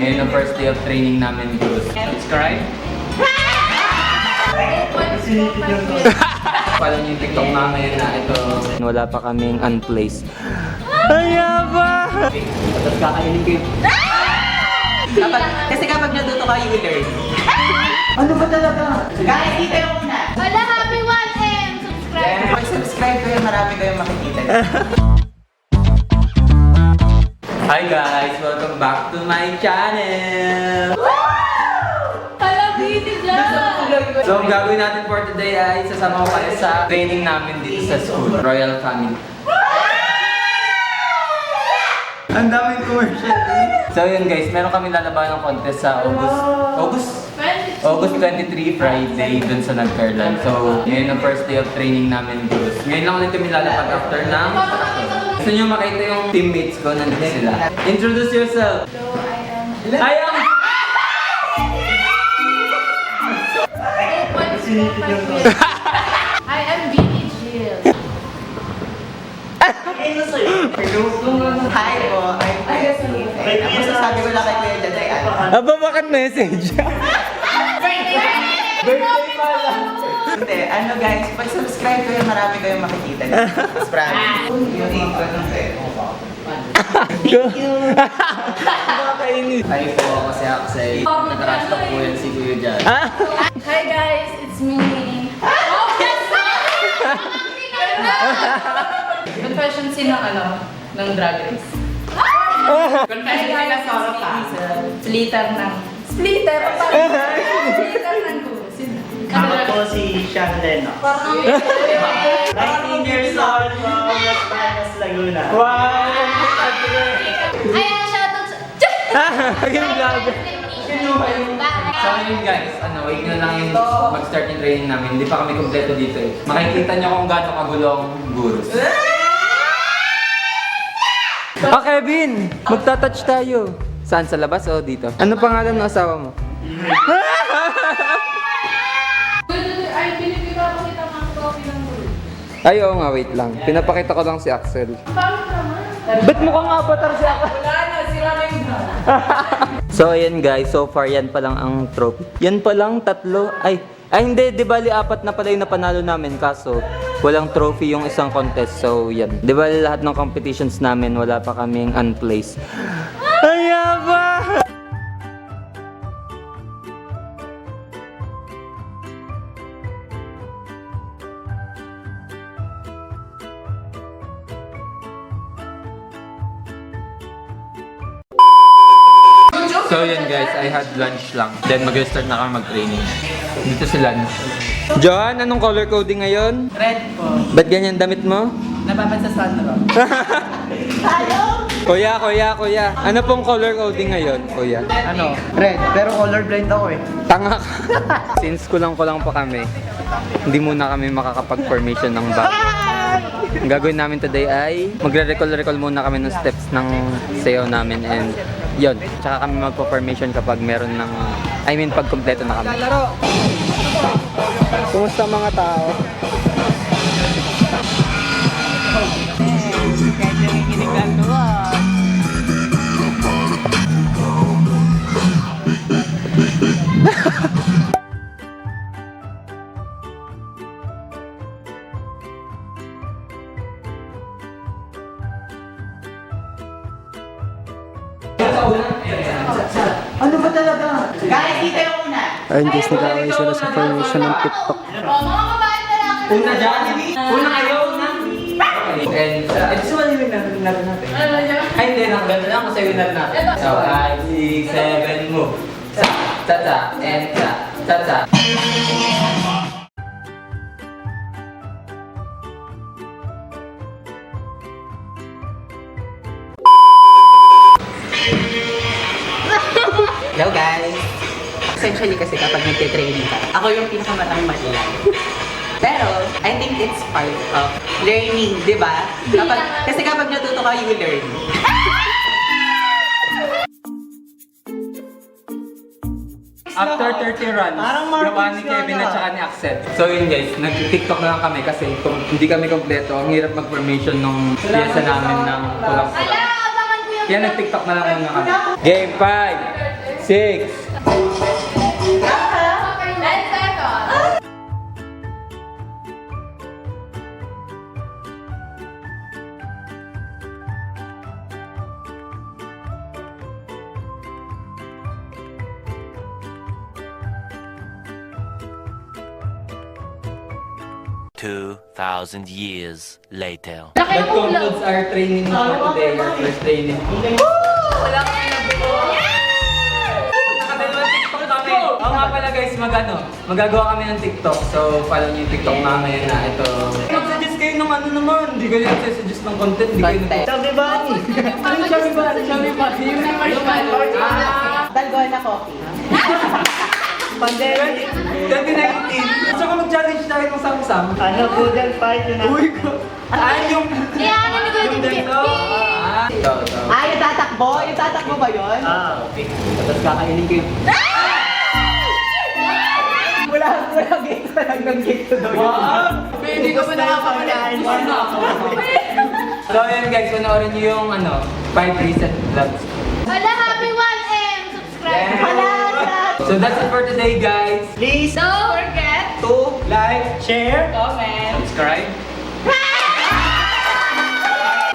Ngayon ang first day of training namin, Bruce. Subscribe! Follow niyo yung TikTok na ngayon na ito. Wala pa kaming unplaced. Ayaba! Tapos kakainin kayo. Kasi kapag natuto ka, you will learn. Ano ba talaga? Guys, dito yung una. Wala, happy 1M! Subscribe! Pag subscribe kayo, marami kayong makikita. Hi guys! Welcome back to my channel! Hala, beauty dyan! So, ang gagawin natin for today ay sasama ko kayo sa training namin dito sa school, Royal Family. Ang daming commercial. So yun guys, meron kami lalaban ng contest sa August 23, Friday, dun sa Nagcarlan. So, ngayon ang first day of training namin, Bruce. Ngayon lang ulit kami lalapag after ng gusto nyo makita yung teammates ko, nandito sila. Introduce yourself! Hello, I am... I am Billy Jill. Hi po, I'm Leslie. Ang masasabi ko lang kay Kuya Jad ay ano. Aba, bakit message? Birthday pala! Hindi, ano guys, pag subscribe kayo, marami kayong makikita. Mas promise. Yung intro ng Thank you! Nakakainis. Hi po, ako si Axel. Nag-rush talk po yan si Kuya Jan. Hi guys, it's me. Confession scene ng ng Drag Race. Confession scene ng Soro pa. Splitter ng Splitter ng Ako po si Sean Leno. 19 years old from Las Vegas, Laguna. Wow! Ayan, shoutout Yung vlog. So yun guys, wait nyo lang yung mag-start yung training namin. Hindi pa kami kompleto dito eh. Makikita nyo kung gaano kagulo ang gurus. Kevin! Magta-touch tayo. Saan? Sa labas o dito? Ano pangalan ng asawa mo? Ay, pinipipapakita mga coffee ng gulo. Ay, oo nga, wait lang. Pinapakita ko lang si Axel. Paano naman? Ba't mukhang avatar si Axel? Wala na, sila na yung So ayan guys, so far yan pa lang ang trophy. Yan pa lang, tatlo. Ay hindi, di bali apat na pala yung napanalo namin. Kaso walang trophy yung isang contest. So yan, di bali lahat ng competitions namin wala pa kaming unplaced. Ayaba! So yun guys, I had lunch lang. Then mag-start na kami mag-training. Dito si Lance. John, anong color coding ngayon? Red po. Ba't ganyan damit mo? Nababad sa sunroom. Kuya. Ano pong color coding ngayon, kuya? Ano? Red. Pero colorblind ako eh. Tanga ka. Since kulang pa kami, hindi muna kami makakapag-formation ng bago. Ang gagawin namin today ay magre-recall muna kami ng steps ng sayo namin and yon. Tsaka kami magpo-formation kapag meron ng, pag kompleto na kami. Kumusta mga tao? Ano ba talaga? Guys, dito yung una. Ayun guys, nag-aaway sila sa formation ng TikTok. Mga babae na lang. Una dyan? Una kayo? And, so ano yung winner natin? Ay, hindi. Ganda lang kasi winner natin. So, 5, 6, 7, move. Cha-cha, and cha-cha. Hello guys. Essentially kasi kapag nagtitraining ka, ako yung pinakamatang malilang. Pero, I think it's part of learning, di ba? Kasi kapag natuto ka, you will learn. After 30 runs, gawa ni Kevin at saka ni Axel. So yun guys, nag-tiktok na lang kami kasi hindi kami kompleto. Ang hirap mag-formation ng pyesa namin ng kulang-kulang. Abangan ko yung Kaya nag-tiktok na lang muna kami. Game 5! 6. 10 seconds. $2,000 years later. That concludes our training for today. Our first training. Wala kami nabuo. Nakadalawang TikTok kami. Oo nga pala guys, magagawa kami ng TikTok. So, follow niyo yung TikTok na ngayon na ito. Mag-suggest kayo ng ano naman. Hindi kayo nag-suggest ng content. Hindi kayo Content. Sabi ba ni? Ano sabi ba? Sabi ba? Yung marshmallow. Dalgona coffee. Pandemic. 2019. Gusto ko mag-challenge tayo ng sam-sam. Ano, Google fight yun Uy ko. Yung... Kaya ano ni Kuya Yung Didi? ganito. Ito. Yung tatakbo? Yung tatakbo ba yun? Okay. Tapos kakainin ko yung... Wala gate pa lang ng gate to daw yun. Hindi ko pa nakakapalain. So ayun guys, panoorin niyo yung 5 reset vlogs. Wala, happy 1M! Subscribe! So that's it for today guys. Please, Don't forget To like, share. comment. subscribe.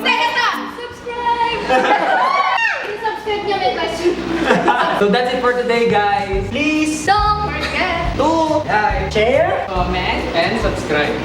Teka na! Subscribe! Subscribe niyo, may question. So that's it for today guys. Please, Don't forget To like, share. comment and subscribe.